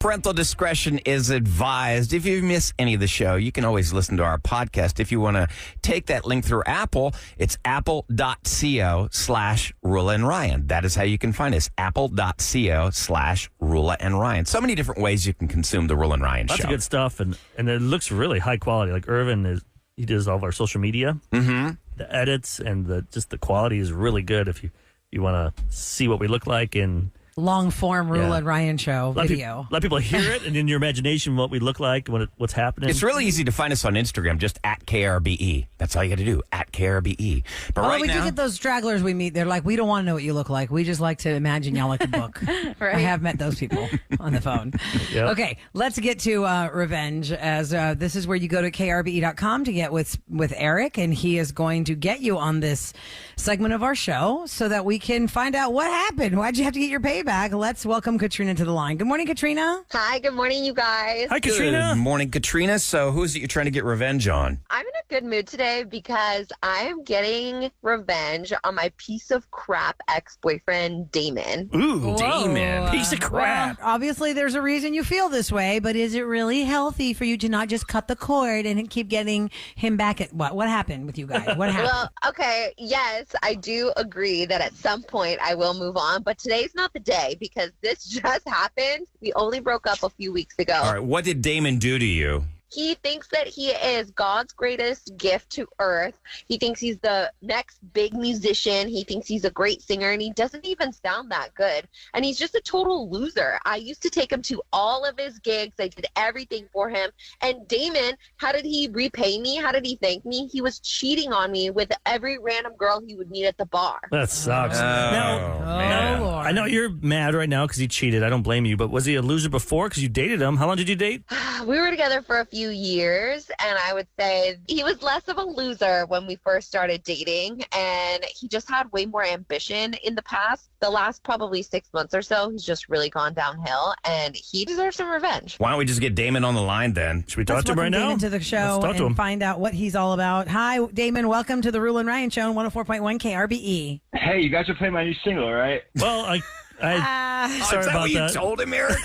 Parental discretion is advised. If you miss any of the show, you can always listen to our podcast. If you want to take that link through Apple, it's apple.co/Roula and Ryan. That is how you can find us, apple.co/Roula and Ryan. So many different ways you can consume the Roula and Ryan show. Lots of good stuff, and it looks really high quality. Like Irvin, he does all of our social media. Mm-hmm. The edits and the quality is really good if you want to see what we look like in long form Roula and Ryan show video. Let people hear it and in your imagination what we look like, what's happening. It's really easy to find us on Instagram, just at KRBE. That's all you got to do, at KRBE. But right we now, do get those stragglers we meet. They're like, we don't want to know what you look like. We just like to imagine y'all like a book. Right. I have met those people on the phone. Yep. Okay, let's get to revenge. As this is where you go to krbe.com to get with Eric, and he is going to get you on this segment of our show so that we can find out what happened. Why'd you have to get your payback? Let's welcome Katrina to the line. Good morning, Katrina. Hi, good morning, you guys. Hi, Katrina. Good morning, Katrina. So who is it you're trying to get revenge on? I'm in a good mood today because I'm getting revenge on my piece of crap ex-boyfriend, Damon. Ooh, Damon. Piece of crap. Well, obviously, there's a reason you feel this way, but is it really healthy for you to not just cut the cord and keep getting him back at what? What happened with you guys? What happened? Well, okay, yes, I do agree that at some point I will move on, but today's not the day because this just happened. We only broke up a few weeks ago. All right, what did Damon do to you? He thinks that he is God's greatest gift to earth. He thinks he's the next big musician. He thinks he's a great singer, and he doesn't even sound that good. And he's just a total loser. I used to take him to all of his gigs. I did everything for him. And Damon, how did he repay me? How did he thank me? He was cheating on me with every random girl he would meet at the bar. That sucks. Man. Lord. I know you're mad right now because he cheated. I don't blame you. But was he a loser before because you dated him? How long did you date? We were together for a few years, and I would say he was less of a loser when we first started dating, and he just had way more ambition in the past. The last probably 6 months or so, he's just really gone downhill, and he deserves some revenge. Why don't we just get Damon on the line then? Should we talk Let's to him right welcome now? Damon to the show Let's talk to him. and find out what he's all about. Hi, Damon. Welcome to the Roula and Ryan Show on 104.1 KRBE. Hey, you guys are playing my new single, right? Well, I sorry is that about what you that. told him, Eric?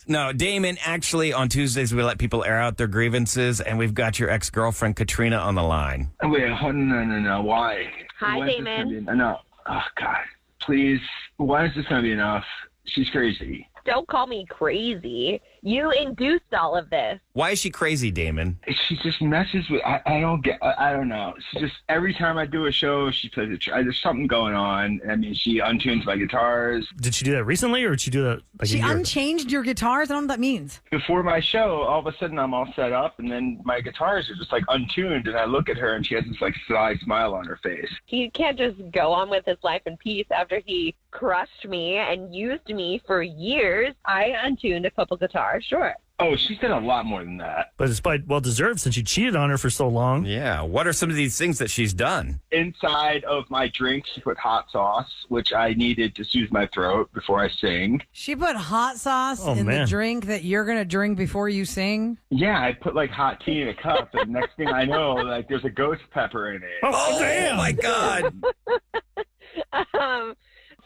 No, Damon, actually, on Tuesdays, we let people air out their grievances, and we've got your ex-girlfriend, Katrina, on the line. Oh, wait, no. Why? Hi, Why is this Damon. gonna be- no. Oh, God. Please. Why is this going to be enough? She's crazy. Don't call me crazy. You induced all of this. Why is she crazy, Damon? She just messes with. I don't get. I don't know. She just every time I do a show, she plays it. There's something going on. I mean, she untunes my guitars Did she do that recently, or did she do that like She a year? unchanged your guitars? I don't know what that means. before my show. All of a sudden, I'm all set up, and then my guitars are just like untuned. And I look at her, and she has this like sly smile on her face. He can't just go on with his life in peace after he crushed me and used me for years. I untuned a couple guitars, sure. Oh, she's done a lot more than that. But it's quite well deserved since you cheated on her for so long. Yeah, what are some of these things that she's done? Inside of my drink, she put hot sauce, which I needed to soothe my throat before I sing. She put hot sauce Oh, in man. the drink that you're going to drink before you sing? Yeah, I put like hot tea in a cup, and next thing I know, like there's a ghost pepper in it. Oh, damn! my God.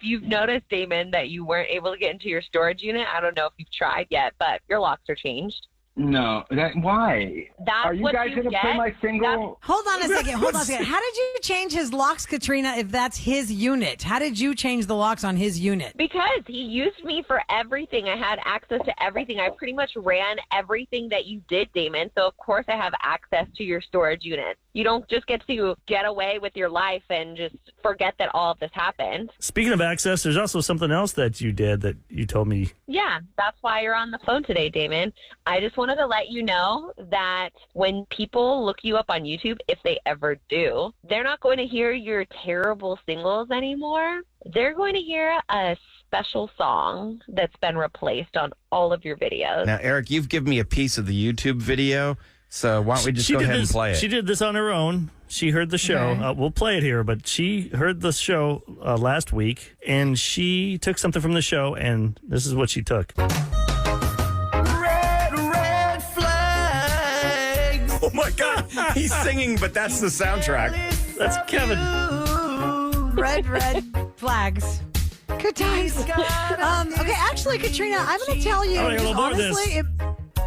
You've noticed, Damon, that you weren't able to get into your storage unit. I don't know if you've tried yet, but your locks are changed. No, why? That's Are you what guys you going to get. play my single? Hold on a second. How did you change his locks, Katrina, if that's his unit? How did you change the locks on his unit? Because he used me for everything. I had access to everything. I pretty much ran everything that you did, Damon. So, of course, I have access to your storage unit. You don't just get to get away with your life and just forget that all of this happened. Speaking of access, there's also something else that you did that you told me. Yeah, that's why you're on the phone today, Damon. I just wanted to let you know that when people look you up on YouTube, if they ever do, they're not going to hear your terrible singles anymore. They're going to hear a special song that's been replaced on all of your videos. Now, Eric, you've given me a piece of the YouTube video, so why don't we just go ahead and play it? She did this on her own. She heard the show. Okay. We'll play it here, but she heard the show last week, and she took something from the show, and this is what she took. Oh, my God. He's singing, but that's the soundtrack. That's Kevin. Red flags. Good times. Okay, actually, Katrina, I'm going to tell you. I want to hear a little more of this. Honestly,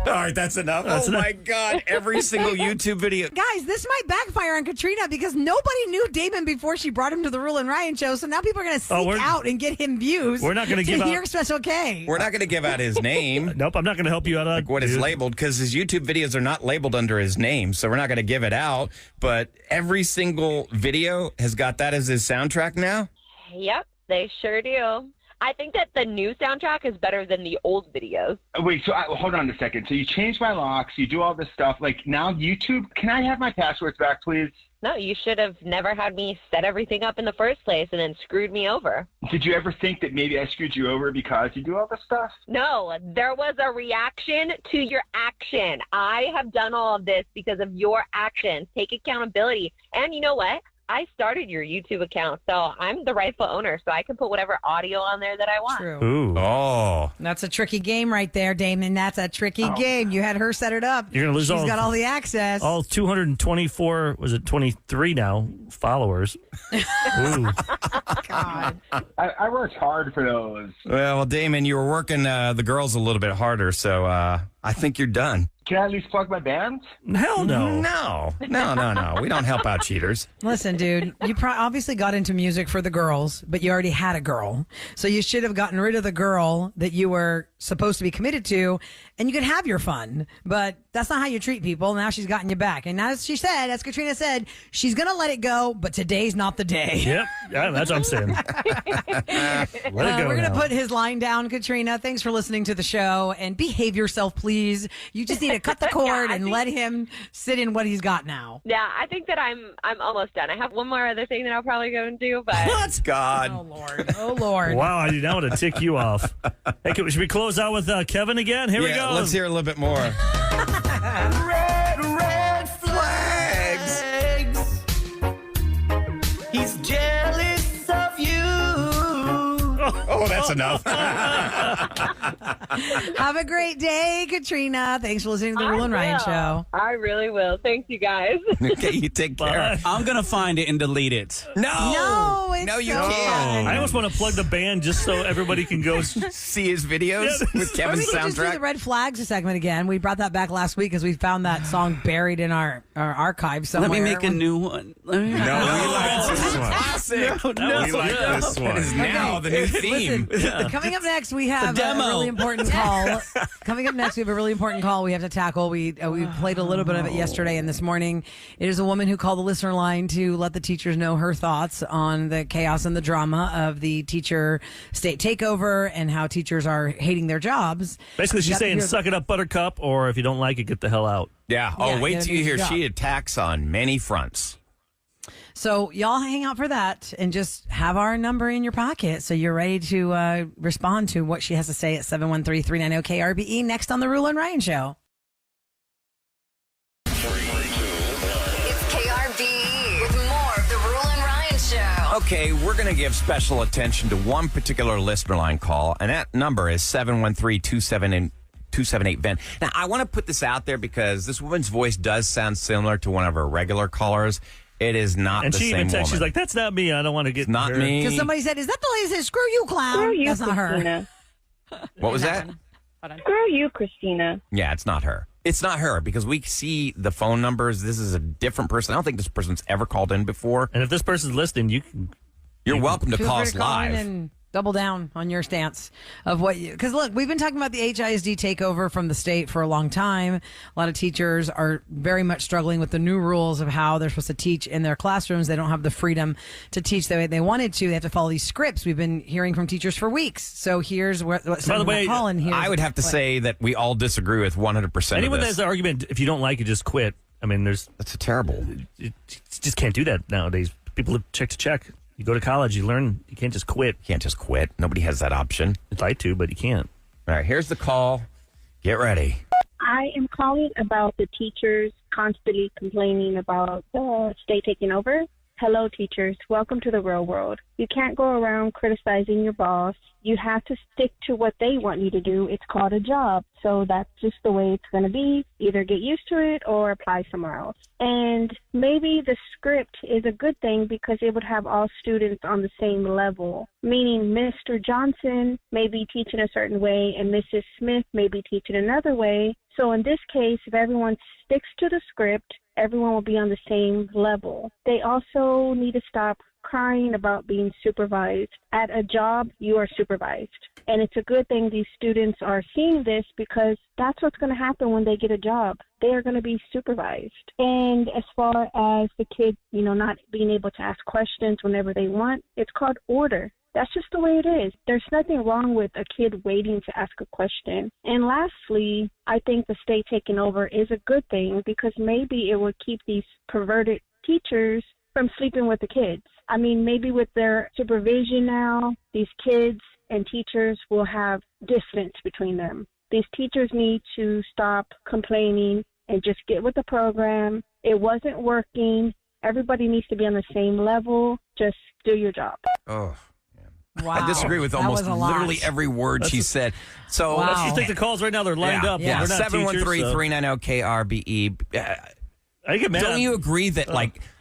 All right, that's enough. That's my God. Every single YouTube video. guys, this might backfire on Katrina because nobody knew Damon before she brought him to the Roula and Ryan show. So now people are going to seek out and get him views. We're not going to give hear out Special K. We're not going to give out his name. Nope, I'm not going to help you out on Like what is labeled, because his YouTube videos are not labeled under his name, so we're not going to give it out. But every single video has got that as his soundtrack now. Yep, they sure do. I think that the new soundtrack is better than the old videos. Wait, so hold on a second. So you changed my locks, you do all this stuff. Like now YouTube, can I have my passwords back, please? No, you should have never had me set everything up in the first place and then screwed me over. Did you ever think that maybe I screwed you over because you do all this stuff? No, there was a reaction to your action. I have done all of this because of your actions. Take accountability. And you know what? I started your YouTube account, so I'm the rightful owner, so I can put whatever audio on there that I want. True. Ooh. Oh. That's a tricky game right there, Damon. That's a tricky game. You had her set it up. You're gonna lose She's got all the access. All 224, was it 23 now, followers. Ooh. God. I worked hard for those. Well, Damon, you were working the girls a little bit harder, so I think you're done. Can I at least plug my bands? Hell no. No. We don't help out cheaters. Listen, dude, you obviously got into music for the girls, but you already had a girl. So you should have gotten rid of the girl that you were supposed to be committed to, and you could have your fun. But that's not how you treat people. Now she's gotten you back. And as she said, as Katrina said, she's going to let it go, but today's not the day. Yep. Yeah, that's what I'm saying. Let it go. We're going to now. put his line down, Katrina. Thanks for listening to the show, and behave yourself, please. You just need to cut the cord and let him sit in what he's got now. Yeah, I think that I'm almost done. I have one more other thing that I'll probably go and do, but Let's God. Oh, Lord. Oh, Lord. Wow, I do not want to tick you off. Hey, should we close out with Kevin again? Here we go. Let's hear a little bit more. Red flags. He's jealous of you. Oh, that's enough. Have a great day, Katrina. Thanks for listening to the Roula and Ryan show. I really will. Thanks, you guys. Okay, you take care. I'm going to find it and delete it. No, it's you so can't. I almost want to plug the band just so everybody can go. See his videos Yeah. with Or Kevin's we could just do the soundtrack. Red Flags segment again. We brought that back last week because we found that song buried in our archive somewhere. Let me make a new one. Let me No, we like this one. Classic. No, We like this one. It is now the new theme. Listen, coming up next, we have a demo. really important call. Coming up next, we have a really important call we have to tackle. We played a little bit of it yesterday and this morning. It is a woman who called the listener line to let the teachers know her thoughts on the chaos and the drama of the teacher state takeover and how teachers are hating their jobs. Basically, she's saying, suck it up, buttercup, or if you don't like it, get the hell out. Yeah. Oh, Yeah, wait get a till new you hear job. she attacks on many fronts. So y'all hang out for that and just have our number in your pocket so you're ready to respond to what she has to say at 713-390-KRBE next on the Roula and Ryan Show. It's KRBE with more of the Roula and Ryan Show. Okay, we're going to give special attention to one particular listener line call, and that number is 713-278-VENT. Now, I want to put this out there because this woman's voice does sound similar to one of her regular callers. It is not And the she same even texts, woman. she's like, that's not me. I don't want to get Not her. me. Because somebody said, is that the lady that said, screw you, clown? That's not her. What was that? Screw you, Christina. Yeah, it's not her. It's not her because we see the phone numbers. This is a different person. I don't think this person's ever called in before. And if this person's listening, you can. You're welcome to Feel call free us to call in live. and double down on your stance of what you, because look, we've been talking about the HISD takeover from the state for a long time. A lot of teachers are very much struggling with the new rules of how they're supposed to teach in their classrooms. They don't have the freedom to teach the way they wanted to. They have to follow these scripts. We've been hearing from teachers for weeks. So here's what By the way, I would have to say that we all disagree with 100% Anyone of that has this. the argument, if you don't like it, just quit. I mean, That's a terrible. you just can't do that nowadays. People live check to check. You go to college, you learn. You can't just quit. You can't just quit. Nobody has that option. You'd like to, but you can't. All right, here's the call. Get ready. I am calling about the teachers constantly complaining about the state taking over. Hello, teachers. Welcome to the real world. You can't go around criticizing your boss. You have to stick to what they want you to do. It's called a job. So that's just the way it's going to be. Either get used to it or apply somewhere else. And maybe the script is a good thing because it would have all students on the same level, meaning Mr. Johnson may be teaching a certain way and Mrs. Smith may be teaching another way. So in this case, if everyone sticks to the script, everyone will be on the same level. They also need to stop crying about being supervised. At a job, you are supervised. And it's a good thing these students are seeing this because that's what's going to happen when they get a job. They are going to be supervised. And as far as the kids, not being able to ask questions whenever they want, it's called order. That's just the way it is. There's nothing wrong with a kid waiting to ask a question. And lastly, I think the state taking over is a good thing because maybe it would keep these perverted teachers from sleeping with the kids. I mean, maybe with their supervision now, these kids and teachers will have distance between them. These teachers need to stop complaining and just get with the program. It wasn't working. Everybody needs to be on the same level. Just do your job. Oh. Wow. I disagree with That almost was a lot. literally every word she said. So Wow. Let's just take the calls right now. They're lined up. Yeah, They're not teachers, so- 713-390-KRBE. I get mad. Don't you agree that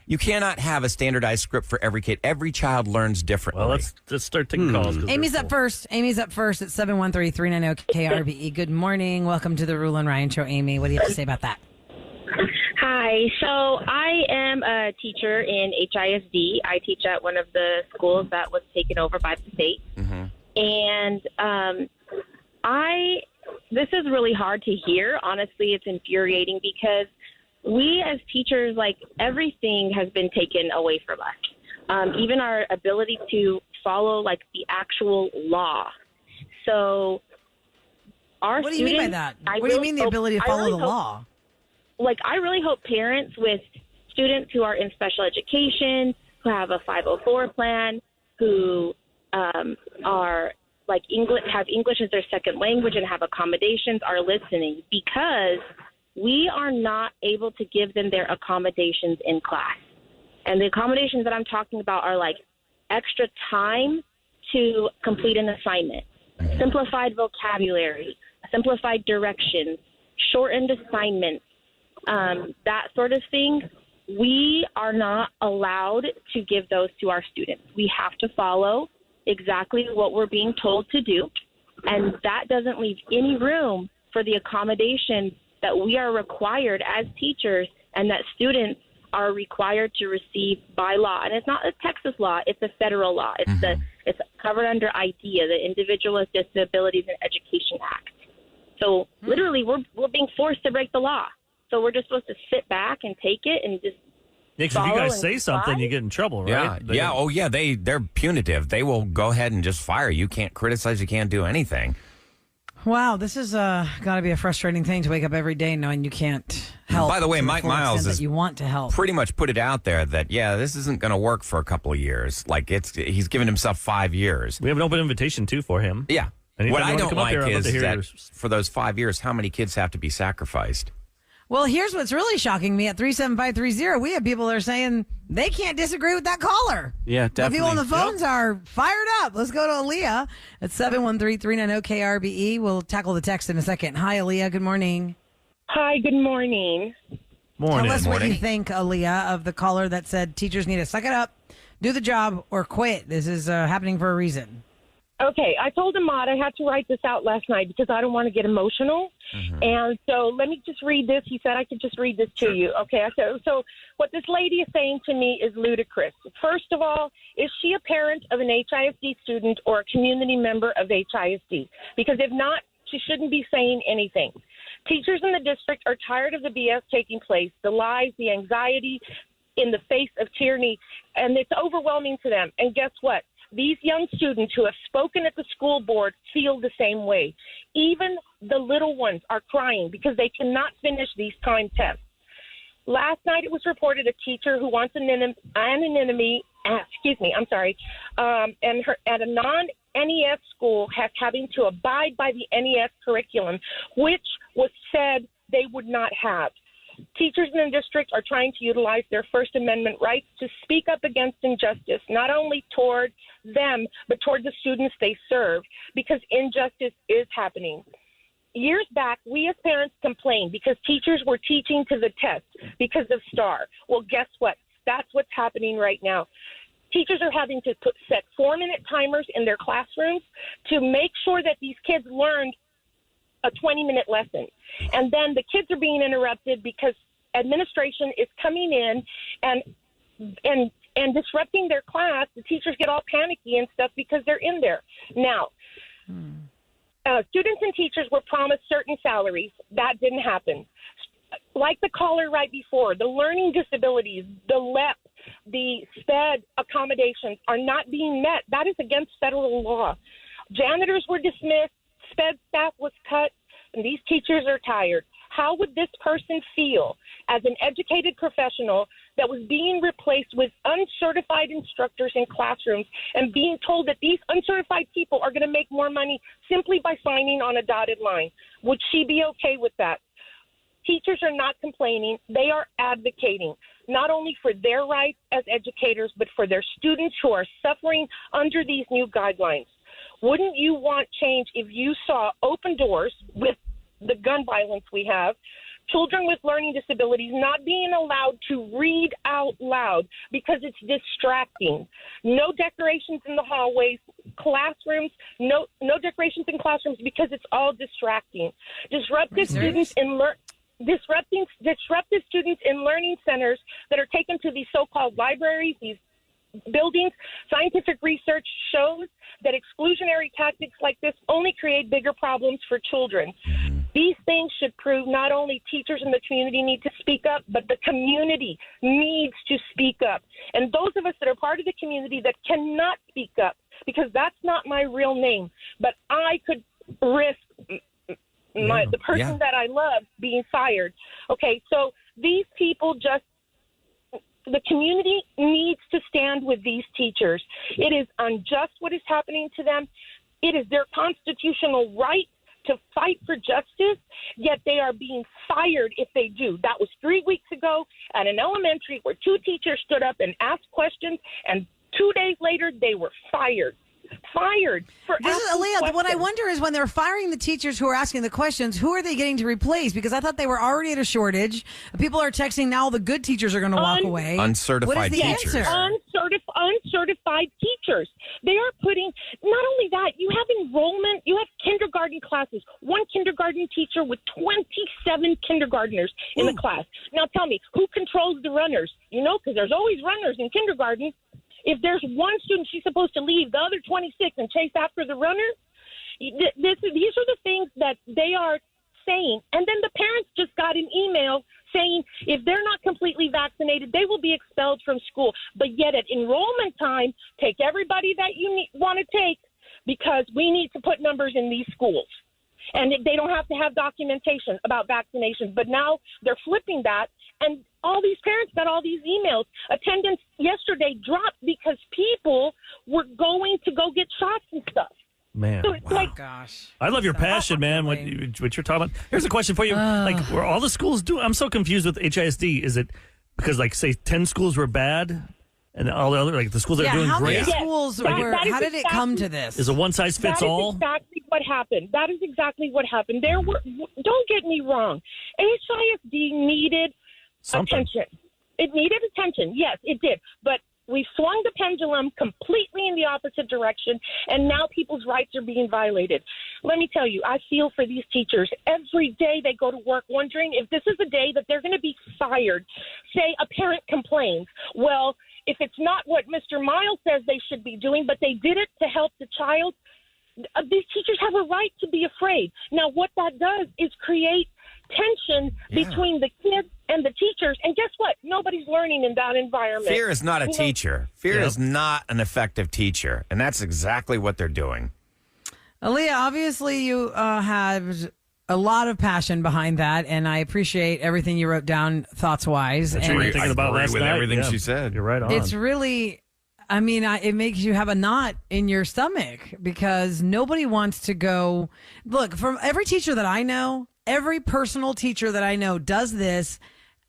you cannot have a standardized script for every kid? Every child learns differently. Well, let's start taking calls. Amy's up first. Amy's up first at 713-390-KRBE. Good morning. Welcome to the Roula and Ryan Show, Amy. What do you have to say about that? Hi. So I am a teacher in HISD. I teach at one of the schools that was taken over by the state. And this is really hard to hear. Honestly, it's infuriating because we as teachers, everything has been taken away from us, even our ability to follow, the actual law. So our What do you mean by that? What do you mean the ability to follow the law? I really hope parents with students who are in special education, who have a 504 plan, who are have English as their second language and have accommodations are listening, because we are not able to give them their accommodations in class. And the accommodations that I'm talking about are extra time to complete an assignment, simplified vocabulary, simplified directions, shortened assignments, that sort of thing. We are not allowed to give those to our students. We have to follow exactly what we're being told to do, and that doesn't leave any room for the accommodation that we are required as teachers and that students are required to receive by law. And it's not a Texas law, it's a federal law. It's covered under IDEA, the Individual with Disabilities in Education Act. So literally we're being forced to break the law. So we're just supposed to sit back and take it and just if you guys say something, you get in trouble, right? Yeah. They're punitive. They will go ahead and just fire you. You can't criticize. You can't do anything. Wow, this is got to be a frustrating thing to wake up every day knowing you can't help. By the way, to Mike full Miles extent is that you want to help. Pretty much put it out there that this isn't going to work for a couple of years. He's given himself 5 years. We have an open invitation too for him. Yeah. Anytime What you I wanna don't come up like here, I'd love is to hear that yours. for those 5 years, how many kids have to be sacrificed? Well, here's what's really shocking me. At 37530, we have people that are saying they can't disagree with that caller. Yeah, The definitely. people on the phones are fired up. Let's go to Aaliyah at 713-390-KRBE. We'll tackle the text in a second. Hi, Aaliyah. Good morning. Hi, good morning. Morning. Tell us what you think, Aaliyah, of the caller that said teachers need to suck it up, do the job, or quit. This is happening for a reason. Okay, I told Ahmad I had to write this out last night because I don't want to get emotional. And so let me just read this. He said I could just read this to you. Okay, so what this lady is saying to me is ludicrous. First of all, is she a parent of an HISD student or a community member of HISD? Because if not, she shouldn't be saying anything. Teachers in the district are tired of the BS taking place, the lies, the anxiety in the face of tyranny, and it's overwhelming to them. And guess what? These young students who have spoken at the school board feel the same way. Even the little ones are crying because they cannot finish these time tests. Last night it was reported a teacher who wants anonymity, and her at a non-NES school having to abide by the NES curriculum, which was said they would not have. Teachers in the district are trying to utilize their First Amendment rights to speak up against injustice, not only toward them, but toward the students they serve, because injustice is happening. Years back, we as parents complained because teachers were teaching to the test because of STAR. Well, guess what? That's what's happening right now. Teachers are having to set 4-minute timers in their classrooms to make sure that these kids learned a 20-minute lesson. And then the kids are being interrupted because administration is coming in and disrupting their class. The teachers get all panicky and stuff because they're in there. Now, students and teachers were promised certain salaries. That didn't happen. Like the caller right before, the learning disabilities, the LEP, the SPED accommodations are not being met. That is against federal law. Janitors were dismissed, SPED staff was cut, and these teachers are tired. How would this person feel as an educated professional that was being replaced with uncertified instructors in classrooms and being told that these uncertified people are going to make more money simply by signing on a dotted line? Would she be okay with that? Teachers are not complaining. They are advocating not only for their rights as educators, but for their students who are suffering under these new guidelines. Wouldn't you want change if you saw open doors with the gun violence we have, children with learning disabilities not being allowed to read out loud because it's distracting? No decorations in the hallways, classrooms, no decorations in classrooms because it's all distracting. Disruptive students in learning centers that are taken to these so-called libraries, these buildings. Scientific research shows that exclusionary tactics like this only create bigger problems for children. These things should prove not only teachers in the community need to speak up, but the community needs to speak up. And those of us that are part of the community that cannot speak up, because that's not my real name, but I could risk the person that I love being fired. Okay, so these people the community needs to stand with these teachers. It is unjust what is happening to them. It is their constitutional right to fight for justice, yet they are being fired if they do. That was 3 weeks ago at an elementary where 2 teachers stood up and asked questions, and 2 days later they were fired. For this is, Aaliyah, questions. what I wonder is when they're firing the teachers who are asking the questions, who are they getting to replace? Because I thought they were already at a shortage. People are texting now the good teachers are going to walk away. Uncertified what is the teachers. Answer? Uncertified teachers. They are putting, not only that, you have enrollment, you have kindergarten classes. One kindergarten teacher with 27 kindergartners in the class. Now tell me, who controls the runners? Because there's always runners in kindergarten. If there's one student, she's supposed to leave the other 26 and chase after the runner. These are the things that they are saying. And then the parents just got an email saying if they're not completely vaccinated, they will be expelled from school. But yet at enrollment time, take everybody that you want to take because we need to put numbers in these schools. And they don't have to have documentation about vaccinations. But now they're flipping that. And all these parents got all these emails. Attendance yesterday dropped because people were going to go get shots and stuff. Man, so it's gosh. I love your passion, man. What you're talking about. Here's a question for you. Were all the schools do? I'm so confused with HISD. Is it because, say, 10 schools were bad, and all the other, the schools that are doing how great? many schools were? How did it come to this? Is it one size fits all? That is exactly what happened. That is exactly what happened. There were. Don't get me wrong. HISD needed attention. It needed attention. Yes, it did. But we swung the pendulum completely in the opposite direction, and now people's rights are being violated. Let me tell you, I feel for these teachers. Every day they go to work wondering if this is a day that they're going to be fired. Say a parent complains. Well, if it's not what Mr. Miles says they should be doing, but they did it to help the child, these teachers have a right to be afraid. Now, what that does is create tension between the kids and the teachers. And guess what? Nobody's learning in that environment. Fear is not a teacher. Fear is not an effective teacher. And that's exactly what they're doing. Aaliyah, obviously you have a lot of passion behind that, and I appreciate everything you wrote down thoughts-wise. That's what we were thinking about last with night. everything she said. You're right on. It's really... it makes you have a knot in your stomach because nobody wants to go. Look, from every teacher that I know, every personal teacher that I know does this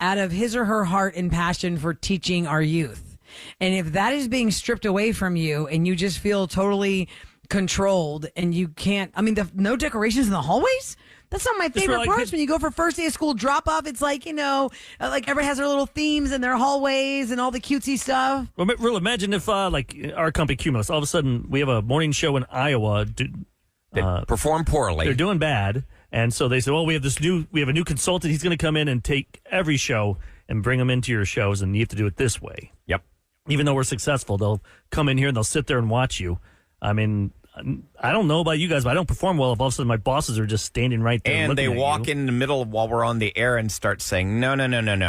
out of his or her heart and passion for teaching our youth. And if that is being stripped away from you and you just feel totally controlled and you can't, I mean, no decorations in the hallways? That's not my favorite parts. When you go for first day of school drop off, it's like, like everybody has their little themes in their hallways and all the cutesy stuff. Well, Rula, imagine if like our company Cumulus, all of a sudden we have a morning show in Iowa. They perform poorly. They're doing bad. And so they said, well, we have a new consultant. He's going to come in and take every show and bring them into your shows. And you have to do it this way. Yep. Even though we're successful, they'll come in here and they'll sit there and watch you. I mean, I don't know about you guys, but I don't perform well if all of a sudden my bosses are just standing right there. And they walk in the middle while we're on the air and start saying, no.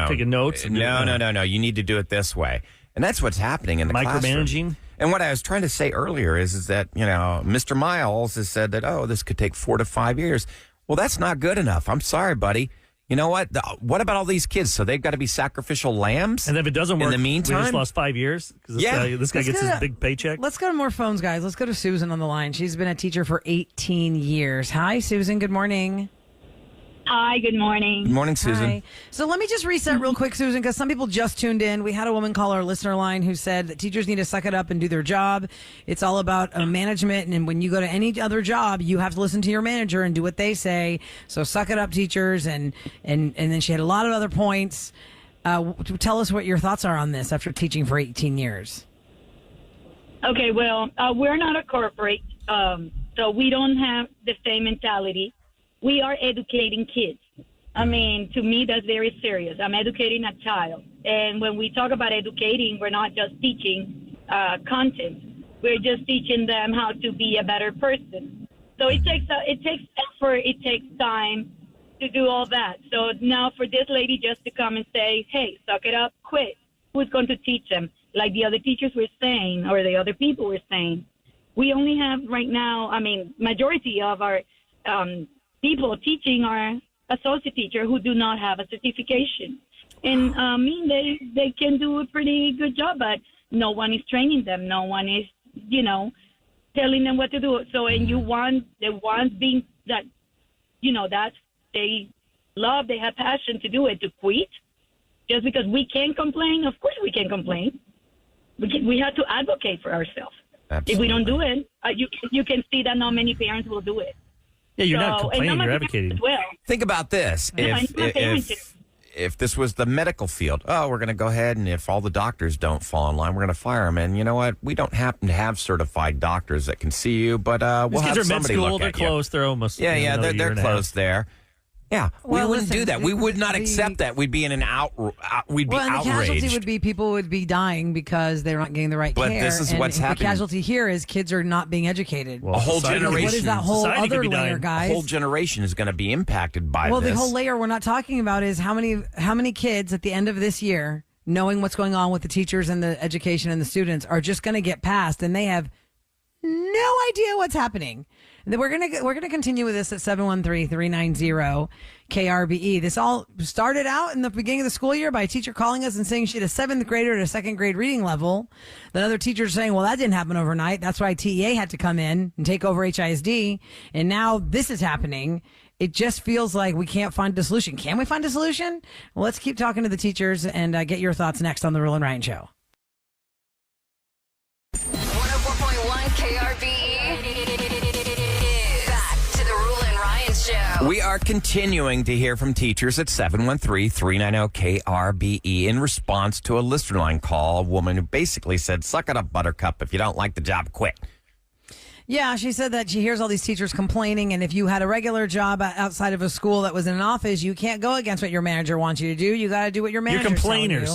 Taking notes. No. You need to do it this way. And that's what's happening in the classroom. Micromanaging. And what I was trying to say earlier is that, Mr. Miles has said that, this could take 4 to 5 years. Well, that's not good enough. I'm sorry, buddy. You know what? What about all these kids? So they've got to be sacrificial lambs? And if it doesn't work, in the meantime, we just lost 5 years? Because this guy gets his big paycheck? Let's go to more phones, guys. Let's go to Susan on the line. She's been a teacher for 18 years. Hi, Susan. Good morning. Hi, good morning. Good morning, Susan. Hi. So let me just reset real quick, Susan, because some people just tuned in. We had a woman call our listener line who said that teachers need to suck it up and do their job. It's all about management. And when you go to any other job, you have to listen to your manager and do what they say. So suck it up, teachers. And then she had a lot of other points. Tell us what your thoughts are on this after teaching for 18 years. Okay, well, we're not a corporate, so we don't have the same mentality. We are educating kids. I mean, to me, that's very serious. I'm educating a child. And when we talk about educating, we're not just teaching content. We're just teaching them how to be a better person. So it takes effort. It takes time to do all that. So now for this lady just to come and say, hey, suck it up, quit. Who's going to teach them? Like the other teachers were saying, or the other people were saying. We only have right now, majority of our people teaching are associate teacher who do not have a certification. And they can do a pretty good job, but no one is training them. No one is, telling them what to do. So, and you want the ones being that, that they love, they have passion to do it, to quit just because we can't complain. Of course we can complain. We have to advocate for ourselves. Absolutely. If we don't do it, you can see that not many parents will do it. Yeah, you're not complaining, you're advocating. Well. Think about this. If this was the medical field, we're going to go ahead and if all the doctors don't fall in line, we're going to fire them. And you know what? We don't happen to have certified doctors that can see you, but we'll have somebody look they're at you. Closed. They're almost they're closed there. Yeah, well, we wouldn't do that. We would not accept that. We'd be in an we'd be and the outraged. casualty would be people would be dying because they're not getting the right care. But this is what's happening. The casualty here is kids are not being educated. Well, a whole generation. What is that whole other layer, guys? A whole generation is going to be impacted by this. Well, the whole layer we're not talking about is how many kids at the end of this year, knowing what's going on with the teachers and the education and the students, are just going to get past and they have no idea what's happening. We're gonna continue with this at 713-390-KRBE. This all started out in the beginning of the school year by a teacher calling us and saying she had a 7th grader at a 2nd grade reading level. Then other teachers saying, well, that didn't happen overnight. That's why TEA had to come in and take over HISD. And now this is happening. It just feels like we can't find a solution. Can we find a solution? Well, let's keep talking to the teachers and get your thoughts next on the Roula and Ryan Show. 104.1 KRBE. Back to the Roula and Ryan Show. We are continuing to hear from teachers at 713-390-KRBE in response to a listener line call. A woman who basically said, suck it up, Buttercup. If you don't like the job, quit. Yeah, she said that she hears all these teachers complaining, and if you had a regular job outside of a school that was in an office, you can't go against what your manager wants you to do. You got to do what your manager's telling you.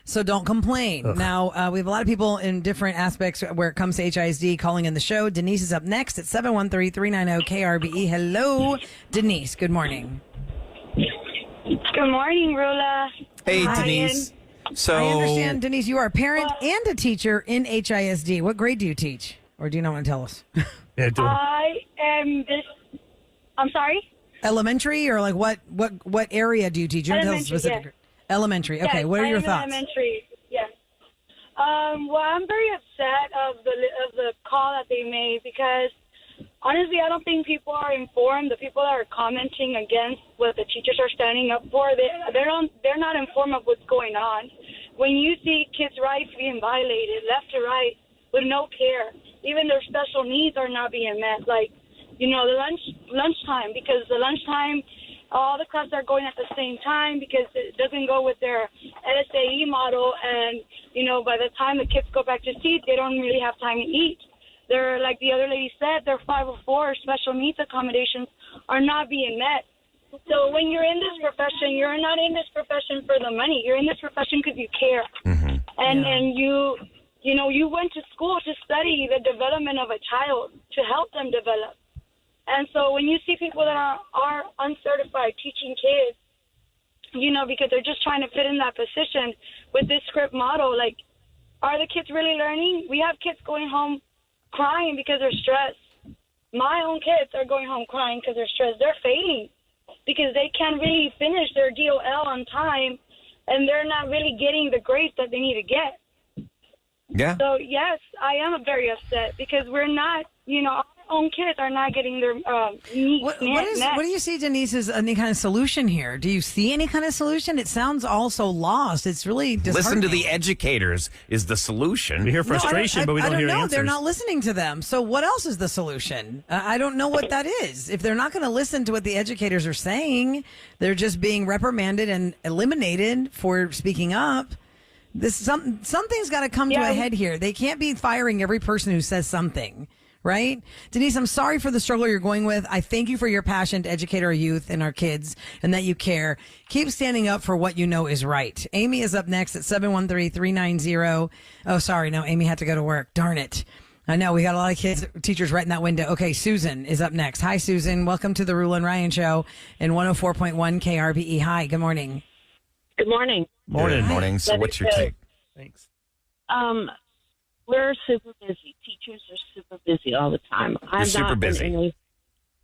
So don't complain. Ugh. Now, we have a lot of people in different aspects where it comes to HISD calling in the show. Denise is up next at 713-390-KRBE. Hello, Denise. Good morning. Good morning, Roula. Hey, hi, Denise. So I understand, Denise, you are a parent and a teacher in HISD. What grade do you teach? Or do you not want to tell us? I am I'm sorry? Elementary or like what area do you teach? You don't tell us specific. Yes. Elementary. Okay, yes, what are your thoughts? Elementary, yes. Well, I'm very upset of the call that they made because honestly, I don't think people are informed. The people that are commenting against what the teachers are standing up for, they're not informed of what's going on. When you see kids' rights being violated left to right with no care, even their special needs are not being met. Like, the lunchtime, because the lunchtime, all the classes are going at the same time because it doesn't go with their LSAE model. And, by the time the kids go back to seat, they don't really have time to eat. They're, like the other lady said, their 504 special needs accommodations are not being met. So when you're in this profession, you're not in this profession for the money. You're in this profession because you care. Mm-hmm. And you went to school to study the development of a child, to help them develop. And so when you see people that are uncertified teaching kids, because they're just trying to fit in that position with this script model, like, are the kids really learning? We have kids going home crying because they're stressed. My own kids are going home crying because they're stressed. They're failing because they can't really finish their DOL on time, and they're not really getting the grades that they need to get. Yeah. So, yes, I am very upset because we're not, our own kids are not getting their needs met. What do you see, Denise, as any kind of solution here? Do you see any kind of solution? It sounds all so lost. It's really disheartening. Listen to the educators is the solution. We hear frustration, but we don't hear answers. They're not listening to them. So what else is the solution? I don't know what that is. If they're not going to listen to what the educators are saying, they're just being reprimanded and eliminated for speaking up. Something's got to come to a head here. They can't be firing every person who says something. Right? Denise, I'm sorry for the struggle you're going with. I thank you for your passion to educate our youth and our kids and that you care. Keep standing up for what you know is right. Amy is up next at 713-390. Oh, sorry. No, Amy had to go to work. Darn it. I know. We got a lot of teachers right in that window. Okay, Susan is up next. Hi, Susan. Welcome to the Roula and Ryan Show in 104.1 KRBE. Hi, good morning. Good morning. Good morning. So what's your take? Thanks. We're super busy. Teachers are super busy all the time. I'm super busy.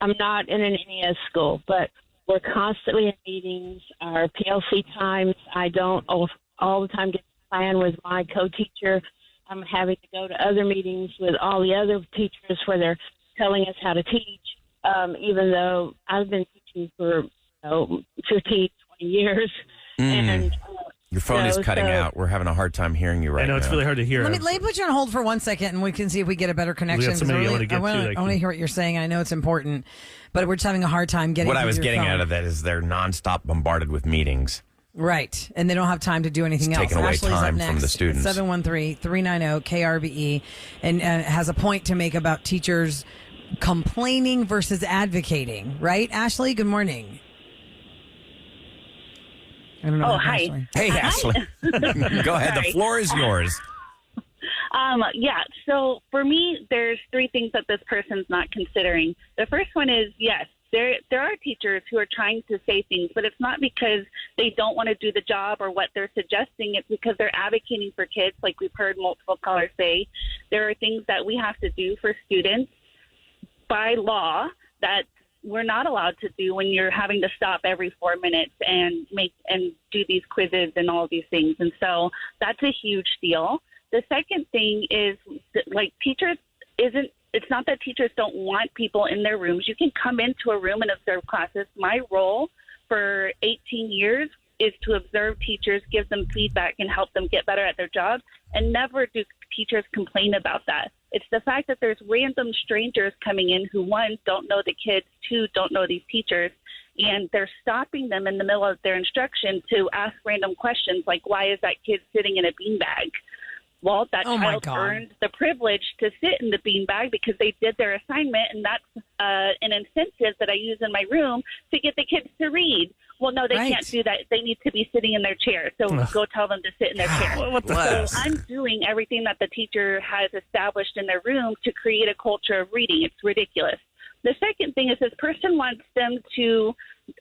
I'm not in an NES school, but we're constantly in meetings. Our PLC times, I don't all the time get to plan with my co-teacher. I'm having to go to other meetings with all the other teachers where they're telling us how to teach, even though I've been teaching for 15, 20 years. And your phone is cutting out. We're having a hard time hearing you right now. I know, it's really hard to hear. Let me put you on hold for 1 second, and we can see if we get a better connection. I want to hear what you're saying. I know it's important, but we're just having a hard time getting What I was getting phone. out of that is they're nonstop bombarded with meetings. Right, and they don't have time to do anything else. Taking away Ashley's up time next from the students. 713-390-KRBE, and has a point to make about teachers complaining versus advocating. Right, Ashley? Good morning. I don't know. Oh, hi. Ashley. Hey, Ashley. Go ahead. The floor is yours. So for me, there's three things that this person's not considering. The first one is, yes, there are teachers who are trying to say things, but it's not because they don't want to do the job or what they're suggesting. It's because they're advocating for kids, like we've heard multiple callers say. There are things that we have to do for students by law that we're not allowed to do when you're having to stop every 4 minutes and do these quizzes and all these things. And so that's a huge deal. The second thing is like teachers it's not that teachers don't want people in their rooms. You can come into a room and observe classes. My role for 18 years is to observe teachers, give them feedback, and help them get better at their job. And never do teachers complain about that. It's the fact that there's random strangers coming in who, one, don't know the kids, two, don't know these teachers, and they're stopping them in the middle of their instruction to ask random questions like, why is that kid sitting in a beanbag? Well, that child earned the privilege to sit in the beanbag because they did their assignment, and that's an incentive that I use in my room to get the kids to read. Well, no, they can't do that. They need to be sitting in their chair. So go tell them to sit in their chair. So I'm doing everything that the teacher has established in their room to create a culture of reading. It's ridiculous. The second thing is this person wants them to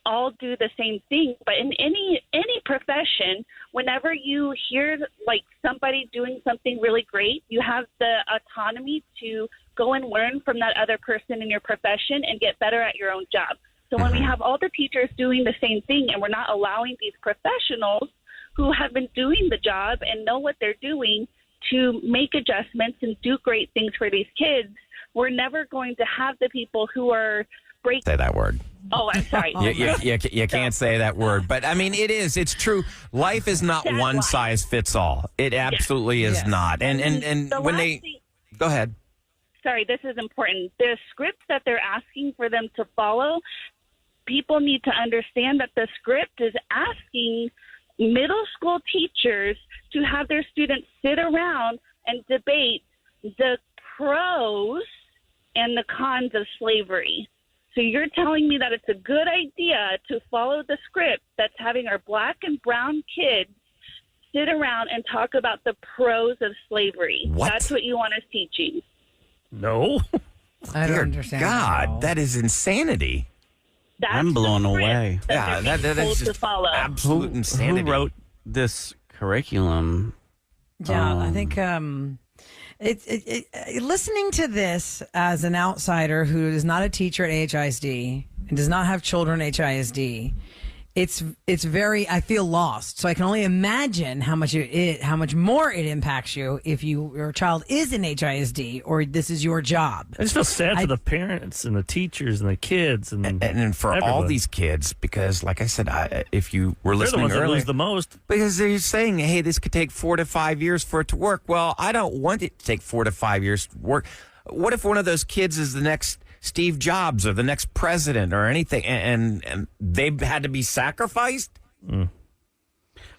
all do the same thing. But in any profession, whenever you hear like somebody doing something really great, you have the autonomy to go and learn from that other person in your profession and get better at your own job. So when we have all the teachers doing the same thing and we're not allowing these professionals who have been doing the job and know what they're doing to make adjustments and do great things for these kids, we're never going to have the people who are breaking. Say that word. Oh, I'm sorry. You can't say that word. But, I mean, it's true. Life is not one size fits all. It absolutely is not. And when they... Go ahead. Sorry, this is important. The script that they're asking for them to follow, people need to understand that the script is asking middle school teachers to have their students sit around and debate the pros and the cons of slavery. So you're telling me that it's a good idea to follow the script that's having our black and brown kids sit around and talk about the pros of slavery. What? That's what you want us teaching. No. I don't understand. God, that is insanity. I'm blown away. Yeah, that is just absolute insanity. Who wrote this curriculum? Yeah, I think listening to this as an outsider who is not a teacher at HISD and does not have children at HISD, it's very, I feel lost. So I can only imagine how much more it impacts you if your child is in HISD or this is your job. I just feel sad for the parents and the teachers and the kids and for all these kids, because like I said, if you were listening earlier, lose the most because they're saying, hey, this could take 4 to 5 years for it to work. Well, I don't want it to take 4 to 5 years to work. What if one of those kids is the next Steve Jobs or the next president or anything, and they've had to be sacrificed? Someone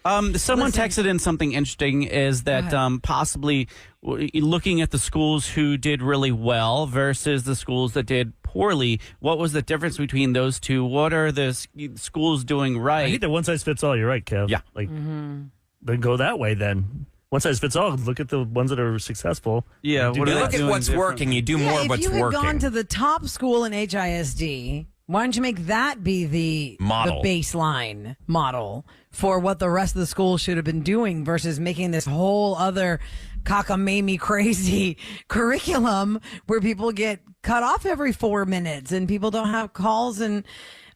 texted in something interesting, is that possibly looking at the schools who did really well versus the schools that did poorly, what was the difference between those two? What are the schools doing right? I think that one size fits all. You're right, Kev. Yeah. Then go that way then. One size fits all. Look at the ones that are successful. Yeah. You look at what's working. You do more of what's working. If you had gone to the top school in HISD, why don't you make that be the model, the baseline model for what the rest of the school should have been doing versus making this whole other cockamamie crazy curriculum where people get cut off every 4 minutes and people don't have calls and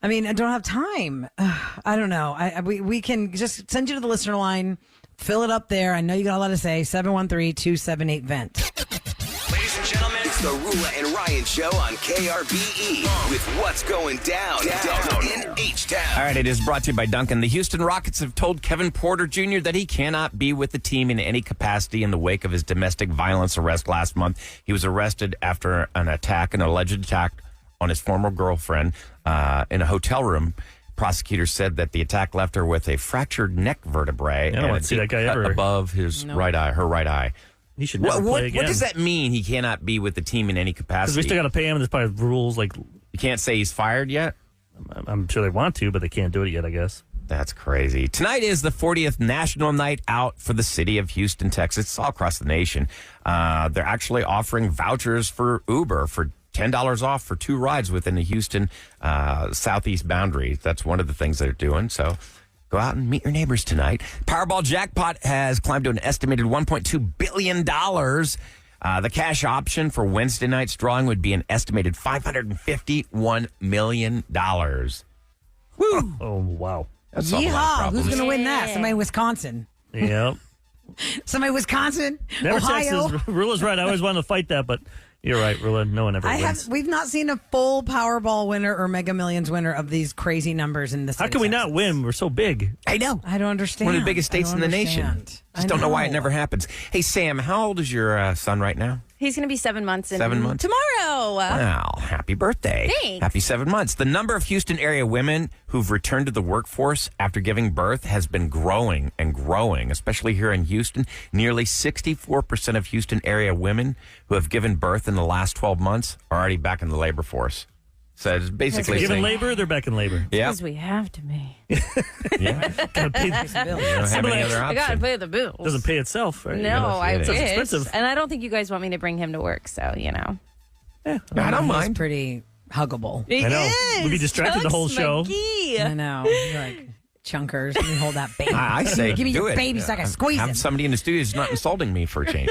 I don't have time. I don't know. We can just send you to the listener line. Fill it up there. I know you got a lot to say. 713-278-VENT. Ladies and gentlemen, it's the Roula and Ryan Show on KRBE with what's going down in H-Town. All right, it is brought to you by Duncan. The Houston Rockets have told Kevin Porter Jr. that he cannot be with the team in any capacity in the wake of his domestic violence arrest last month. He was arrested after an alleged attack on his former girlfriend in a hotel room. Prosecutors said that the attack left her with a fractured neck vertebrae I don't want to see that guy ever above his right eye, her right eye. He should never play again. What does that mean? He cannot be with the team in any capacity? Because we still got to pay him. There's probably rules like you can't say he's fired yet. I'm sure they want to, but they can't do it yet, I guess. That's crazy. Tonight is the 40th National Night Out for the city of Houston, Texas. It's all across the nation. They're actually offering vouchers for Uber for $10 off for 2 rides within the Houston southeast boundary. That's one of the things they're doing. So go out and meet your neighbors tonight. Powerball jackpot has climbed to an estimated $1.2 billion. The cash option for Wednesday night's drawing would be an estimated $551 million. Woo! Oh, wow. That's yeehaw! Who's going to win that? Somebody in Wisconsin. Yep. Somebody in Wisconsin? Never Ohio? Texas. Rula's right. I always wanted to fight that, but you're right, Rula. No one ever wins. We've not seen a full Powerball winner or Mega Millions winner of these crazy numbers in this. How can we not win? We're so big. I know. I don't understand. One of the biggest states in the nation. Just don't know why it never happens. Hey, Sam, how old is your son right now? He's going to be 7 months. 7 months? Tomorrow. Wow, happy birthday. Thanks. Happy 7 months. The number of Houston area women who've returned to the workforce after giving birth has been growing and growing, especially here in Houston. Nearly 64% of Houston area women who have given birth in the last 12 months are already back in the labor force. So it's basically given labor, they're back in labor. Yeah, because we have to be. Yeah, gotta pay the bills. You don't have any other option. I gotta pay the bills. Doesn't pay itself, right? No, I wish. It's expensive. And I don't think you guys want me to bring him to work, so Yeah, I don't mind. He's pretty huggable. I know. We'd be distracted the whole show. I know. You're like, chunkers. Let me hold that baby. I say give me do your it. baby so I can squeeze Have him. somebody in the studio who's not insulting me for a change.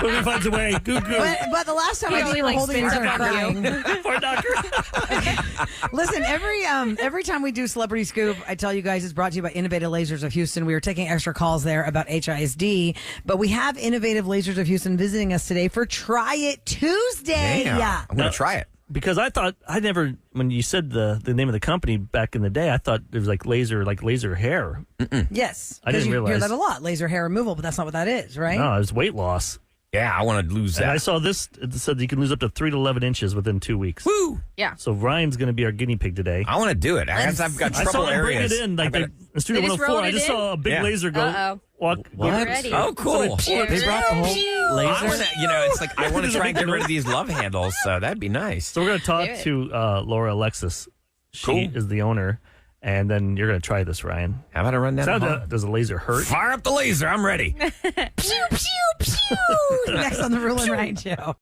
Movie finds a way. Goo goo. But the last time He I did, only, you were like, holding spits her up on you. crying. Poor doctor. Listen, every time we do Celebrity Scoop, I tell you guys it's brought to you by Innovative Lasers of Houston. We were taking extra calls there about HISD, but we have Innovative Lasers of Houston visiting us today for Try It Tuesday. Yeah, I'm going to try it. Because I thought when you said the name of the company back in the day, I thought it was like laser hair. Yes, I didn't you realize hear that a lot, laser hair removal, but that's not what that is, right? No, it was weight loss. Yeah, I want to lose that. And I saw this. It said you can lose up to 3 to 11 inches within 2 weeks. Woo! Yeah. So Ryan's going to be our guinea pig today. I want to do it. I've got I trouble saw him bring areas. it in. Like in Studio They just 104, rolled I it just in? saw a big laser go Uh-oh. walk. What? Ready. Oh, cool. They brought the whole laser. It's like I want to try and get rid of these love handles, so that'd be nice. So we're going to talk Do it. to Laura Alexis. She Cool. is the owner. And then you're going to try this, Ryan. How about I run down the hall? Does a laser hurt? Fire up the laser. I'm ready. Pew, pew, pew. Next on the Rule and Ryan Show.